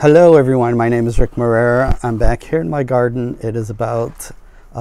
Hello everyone, my name is Rick Morera. I'm back here in my garden. It is about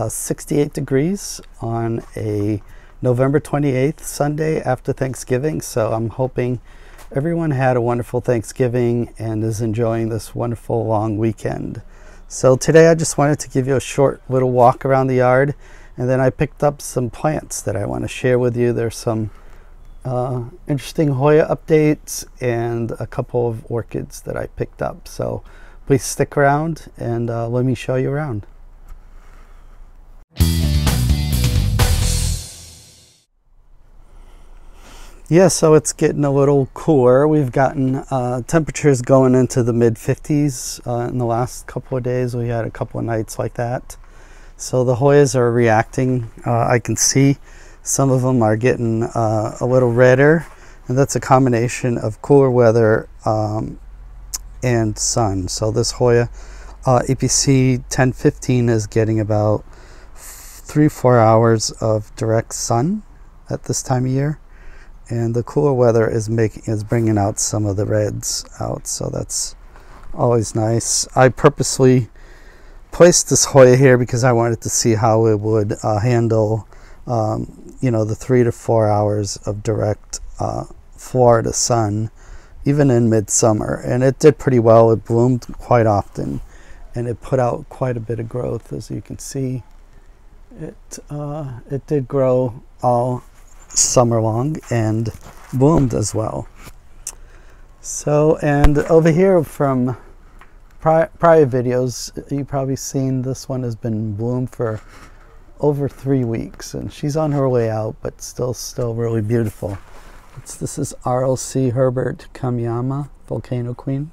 68 degrees on a November 28th, Sunday after Thanksgiving. So I'm hoping everyone had a wonderful Thanksgiving and is enjoying this wonderful long weekend. So today I just wanted to give you a short little walk around the yard, and then I picked up some plants that I want to share with you. There's some interesting Hoya updates and a couple of orchids that I picked up. So please stick around and let me show you around. Yeah, so it's getting a little cooler. We've gotten temperatures going into the mid 50s in the last couple of days. We had a couple of nights like that. So the Hoyas are reacting. I can see some of them are getting a little redder, and that's a combination of cooler weather and sun. So this Hoya APC 1015 is getting about 3-4 hours of direct sun at this time of year, and the cooler weather is bringing out some of the reds out, so that's always nice. I purposely placed this Hoya here because I wanted to see how it would handle you know, the 3 to 4 hours of direct Florida sun, even in midsummer, and it did pretty well. It bloomed quite often, and it put out quite a bit of growth. As you can see, it did grow all summer long and bloomed as well. So, and over here from prior videos, you've probably seen this one has been bloomed for over 3 weeks, and she's on her way out, but still really beautiful. This is RLC Herbert Kamiyama, Volcano Queen.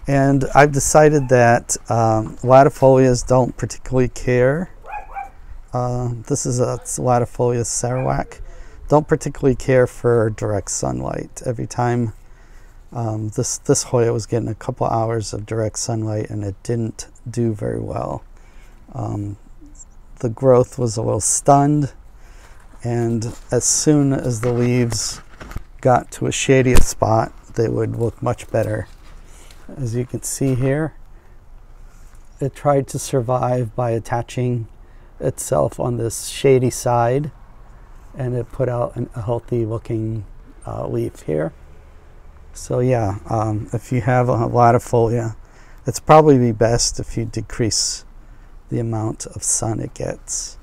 And I've decided that latifolias don't particularly care. This is a latifolia Sarawak. Don't particularly care for direct sunlight. Every time this Hoya was getting a couple hours of direct sunlight, and it didn't do very well. The growth was a little stunned, and as soon as the leaves got to a shadier spot, they would look much better. As you can see here, it tried to survive by attaching itself on this shady side, and it put out a healthy looking leaf here. So yeah, if you have a latifolia, it's probably best if you decrease the amount of sun it gets.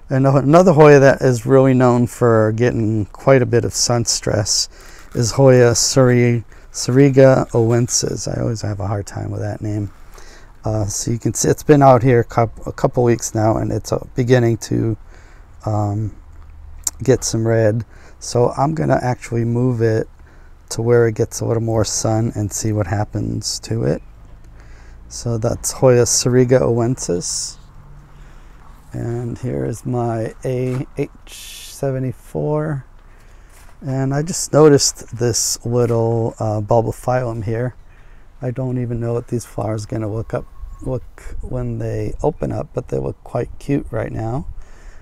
And another Hoya that is really known for getting quite a bit of sun stress is Hoya Suriga oensis. I always have a hard time with that name. So you can see it's been out here a couple weeks now, and it's beginning to get some red. So I'm gonna actually move it to where it gets a little more sun and see what happens to it. So that's Hoya Suriga oensis. And here is my AH74. And I just noticed this little bulbophyllum here. I don't even know what these flowers are going to look when they open up, but they look quite cute right now.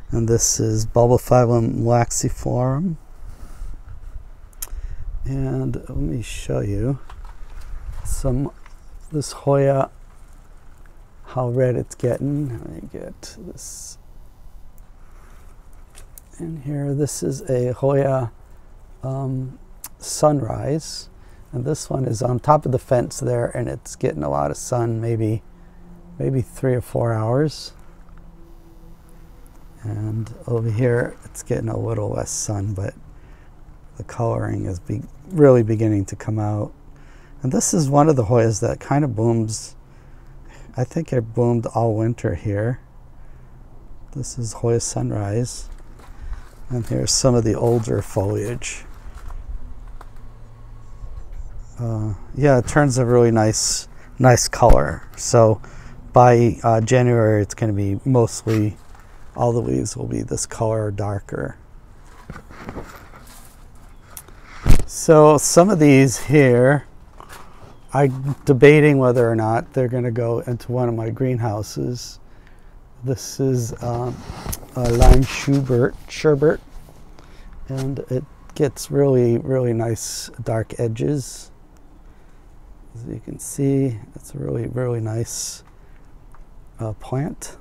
And this is Bulbophyllum laxiflorum. And let me show you this Hoya, how red it's getting. Let me get this in here. This is a Hoya Sunrise, and this one is on top of the fence there, and it's getting a lot of sun, maybe 3 or 4 hours. And over here it's getting a little less sun, but the coloring is really beginning to come out. And this is one of the Hoyas that kind of blooms. I think it bloomed all winter here. This is Hoya Sunrise. And here's some of the older foliage. Yeah, it turns a really nice color. So by January, it's going to be mostly, all the leaves will be this color or darker. So some of these here, I'm debating whether or not they're going to go into one of my greenhouses. This is lime sherbet, and it gets really, really nice dark edges. As you can see, it's a really, really nice plant.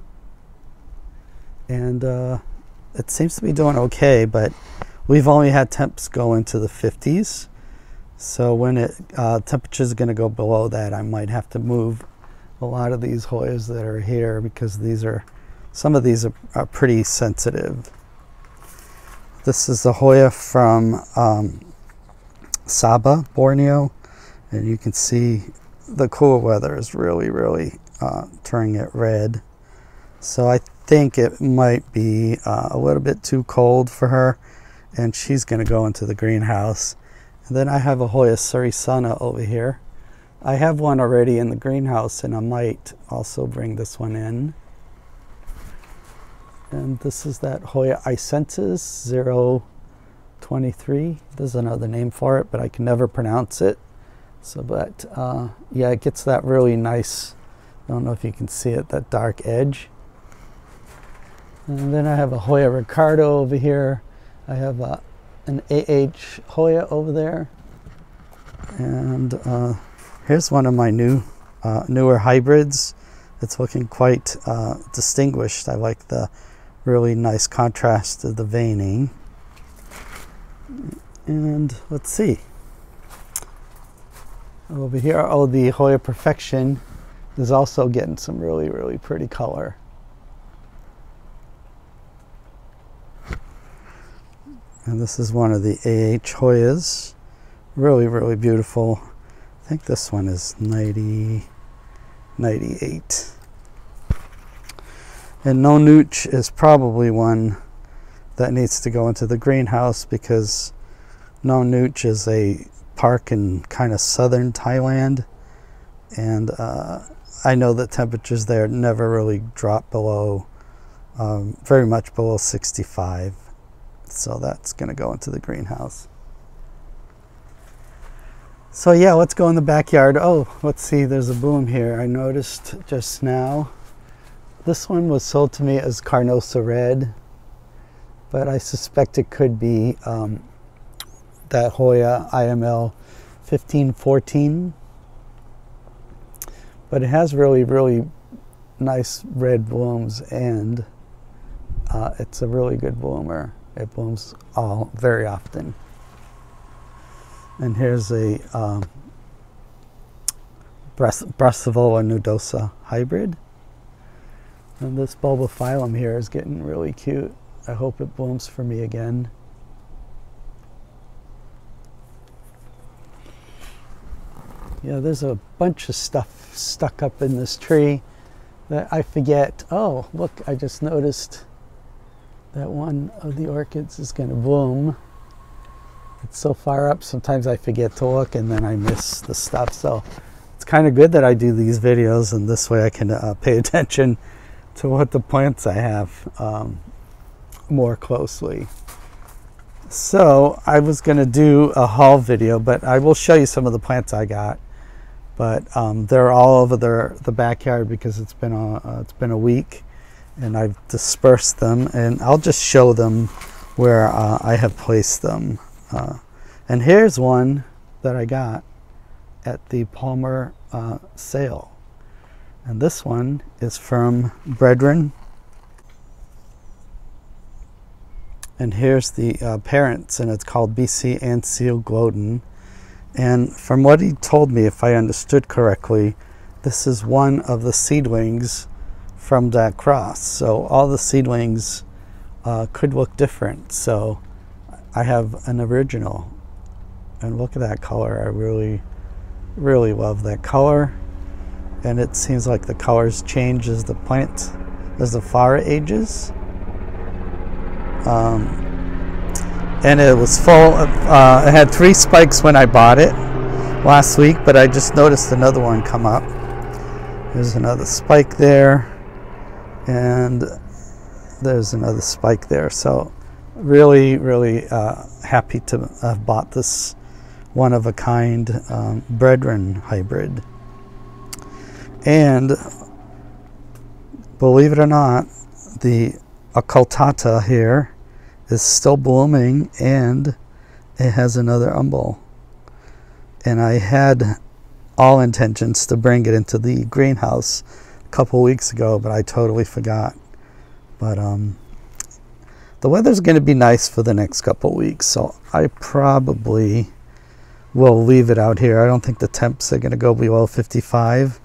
And it seems to be doing okay, but we've only had temps go into the 50s. So when temperatures are going to go below that, I might have to move a lot of these Hoyas that are here, because some of these are pretty sensitive. This is the Hoya from Sabah, Borneo, and you can see the cool weather is really, really turning it red. So I think it might be a little bit too cold for her, and she's going to go into the greenhouse. And then I have a Hoya Surisana over here. I have one already in the greenhouse, and I might also bring this one in. And this is that Hoya Icensis 023. There's another name for it, but I can never pronounce it. So, but yeah, it gets that really nice, I don't know if you can see it, that dark edge. And then I have a Hoya Ricardo over here. I have an AH Hoya over there. And here's one of my newer hybrids. It's looking quite distinguished. I like the really nice contrast to the veining. And let's see. Over here, oh, the Hoya Perfection is also getting some really, really pretty color. And this is one of the AH Hoyas. Really, really beautiful. I think this one is 98. And No Nooch is probably one that needs to go into the greenhouse, because No Nooch is a park in kind of southern Thailand. And I know that temperatures there never really drop below, very much below 65. So that's going to go into the greenhouse. So yeah, let's go in the backyard. Oh, let's see, there's a bloom here. I noticed just now. This one was sold to me as Carnosa Red, but I suspect it could be that Hoya IML 1514. But it has really, really nice red blooms, and it's a really good bloomer. It blooms very often. And here's a Brassavola nudosa hybrid. And this bulbophyllum here is getting really cute. I hope it blooms for me again. Yeah, there's a bunch of stuff stuck up in this tree that I forget. Oh, look, I just noticed that one of the orchids is going to bloom. It's so far up, sometimes I forget to look and then I miss the stuff. So it's kind of good that I do these videos, and this way I can pay attention to what the plants I have more closely. So I was going to do a haul video, but I will show you some of the plants I got. But they're all over the backyard because it's been a week, and I've dispersed them, and I'll just show them where I have placed them. And here's one that I got at the Palmer sale. And this one is from Brethren. And here's the parents, and it's called BC Anseal Gloden. And from what he told me, if I understood correctly, this is one of the seedlings from that cross. So all the seedlings could look different. So I have an original. And look at that color. I really, really love that color. And it seems like the colors change as the flower ages. And it was full of, it had 3 spikes when I bought it last week, but I just noticed another one come up. There's another spike there, and there's another spike there. So really, really happy to have bought this one-of-a-kind Brethren hybrid. And believe it or not, the occultata here is still blooming, and it has another umbel. And I had all intentions to bring it into the greenhouse a couple weeks ago, but I totally forgot. But the weather's going to be nice for the next couple weeks, so I probably will leave it out here. I don't think the temps are going to go below 55.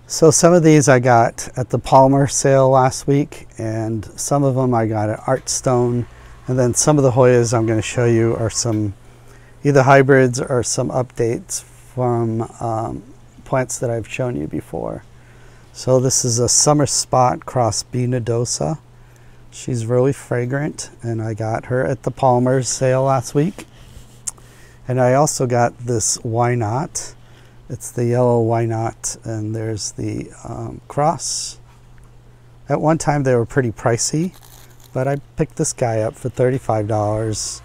So some of these I got at the Palmer sale last week, and some of them I got at Artstone, and then some of the Hoyas I'm going to show you are some either hybrids or some updates from plants that I've shown you before. So this is a Summer Spot cross Voldosa. She's really fragrant, and I got her at the Palmer sale last week. And I also got this Why Not. It's the yellow Why Not, and there's the cross. At one time they were pretty pricey, but I picked this guy up for $35,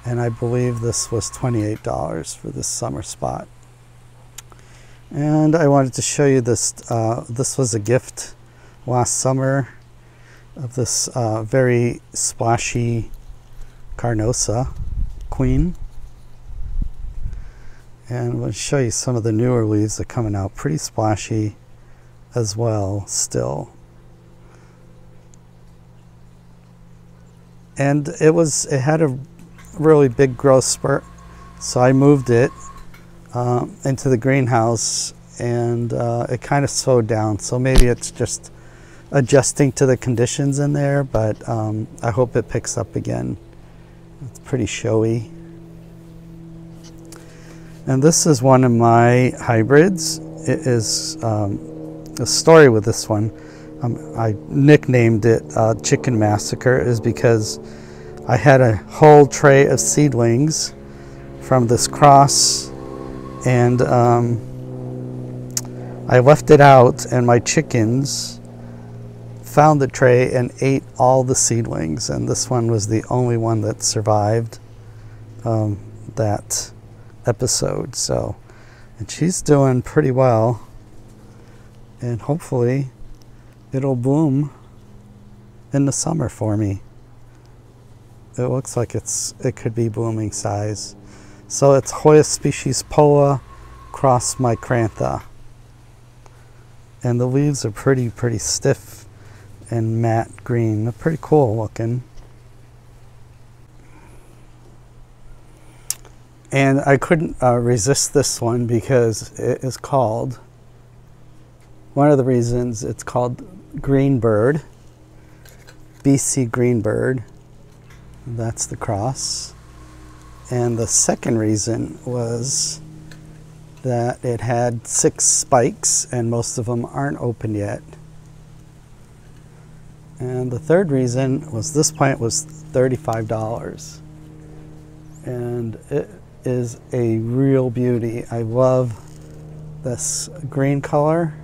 and I believe this was $28 for this Summer Spot. And I wanted to show you this. This was a gift last summer of this very splashy Carnosa Queen. And I'm going to show you some of the newer leaves that are coming out. Pretty splashy as well still. And it had a really big growth spurt, so I moved it into the greenhouse, and it kind of slowed down. So maybe it's just adjusting to the conditions in there, but I hope it picks up again. It's pretty showy. And this is one of my hybrids. It is a story with this one. I nicknamed it Chicken Massacre, is because I had a whole tray of seedlings from this cross, and I left it out, and my chickens found the tray and ate all the seedlings, and this one was the only one that survived that episode. So, and she's doing pretty well, and hopefully it'll bloom in the summer for me. It looks like it could be blooming size. So it's Hoya species Poa cross Micrantha, and the leaves are pretty stiff and matte green. They're pretty cool looking. And I couldn't resist this one because it is called, one of the reasons it's called Greenbird, BC Greenbird. That's the cross. And the second reason was that it had 6 spikes, and most of them aren't open yet. And the third reason was this plant was $35. And it is a real beauty. I love this green color,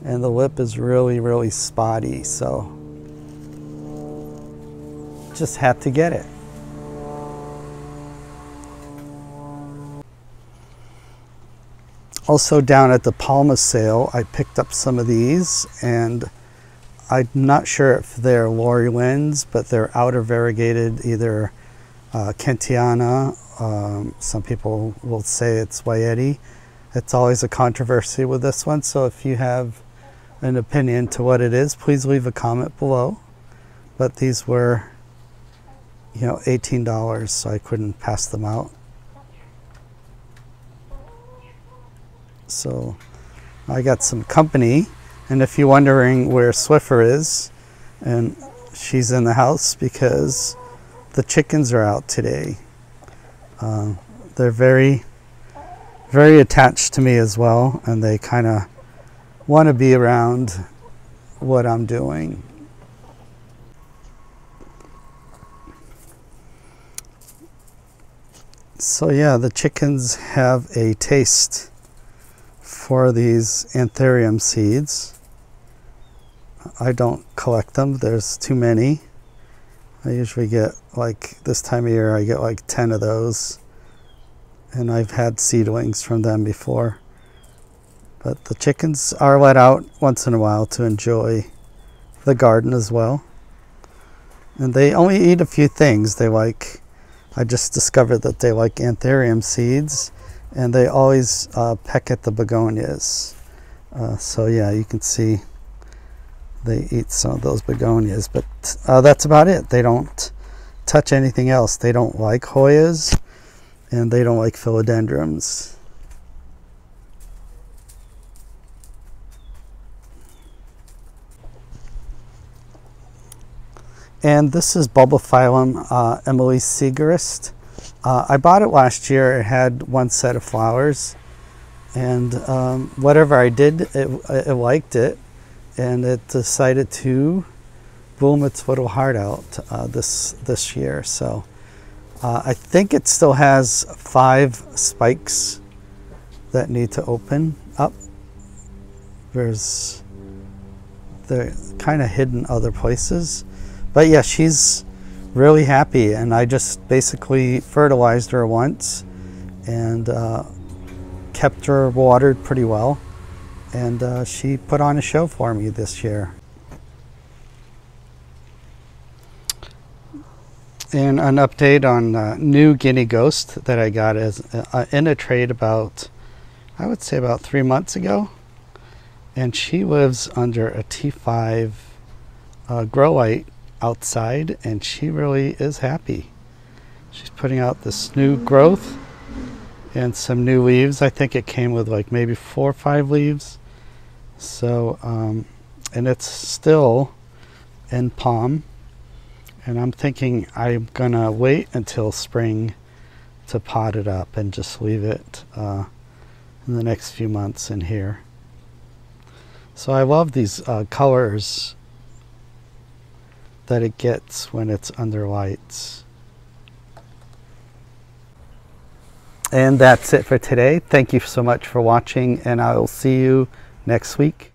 and the lip is really spotty, so just had to get it. Also down at the Palmer sale, I picked up some of these, and I'm not sure if they're Lori Lynn's, but they're outer variegated, either Kentiana. Some people will say it's Wyeti. It's always a controversy with this one, so if you have an opinion to what it is, please leave a comment below. But these were, you know, $18, so I couldn't pass them out. So I got some company, and if you're wondering where Swiffer is, and she's in the house because the chickens are out today. They're very attached to me as well, and they kind of want to be around what I'm doing. So yeah, the chickens have a taste for these anthurium seeds. I don't collect them, there's too many. I usually get, like this time of year, I get like 10 of those, and I've had seedlings from them before. But the chickens are let out once in a while to enjoy the garden as well. And they only eat a few things. They like, I just discovered that they like anthurium seeds, and they always peck at the begonias. So yeah, you can see they eat some of those begonias, but that's about it. They don't touch anything else. They don't like hoyas, and they don't like philodendrons. And this is Bulbophyllum Emily Segerist. I bought it last year. It had one set of flowers, and whatever I did, it liked it, and it decided to bloom its little heart out this year. So I think it still has 5 spikes that need to open up. They're kind of hidden other places. But yeah, she's really happy, and I just basically fertilized her once and kept her watered pretty well, and she put on a show for me this year. And an update on new Guinea Ghost that I got as in a trade about, I would say about 3 months ago, and she lives under a T5 grow light outside, and she really is happy. She's putting out this new growth and some new leaves. I think it came with like maybe 4 or 5 leaves. So and it's still in palm, and I'm thinking I'm gonna wait until spring to pot it up and just leave it in the next few months in here. So I love these colors that it gets when it's under lights. And that's it for today. Thank you so much for watching, and I will see you next week.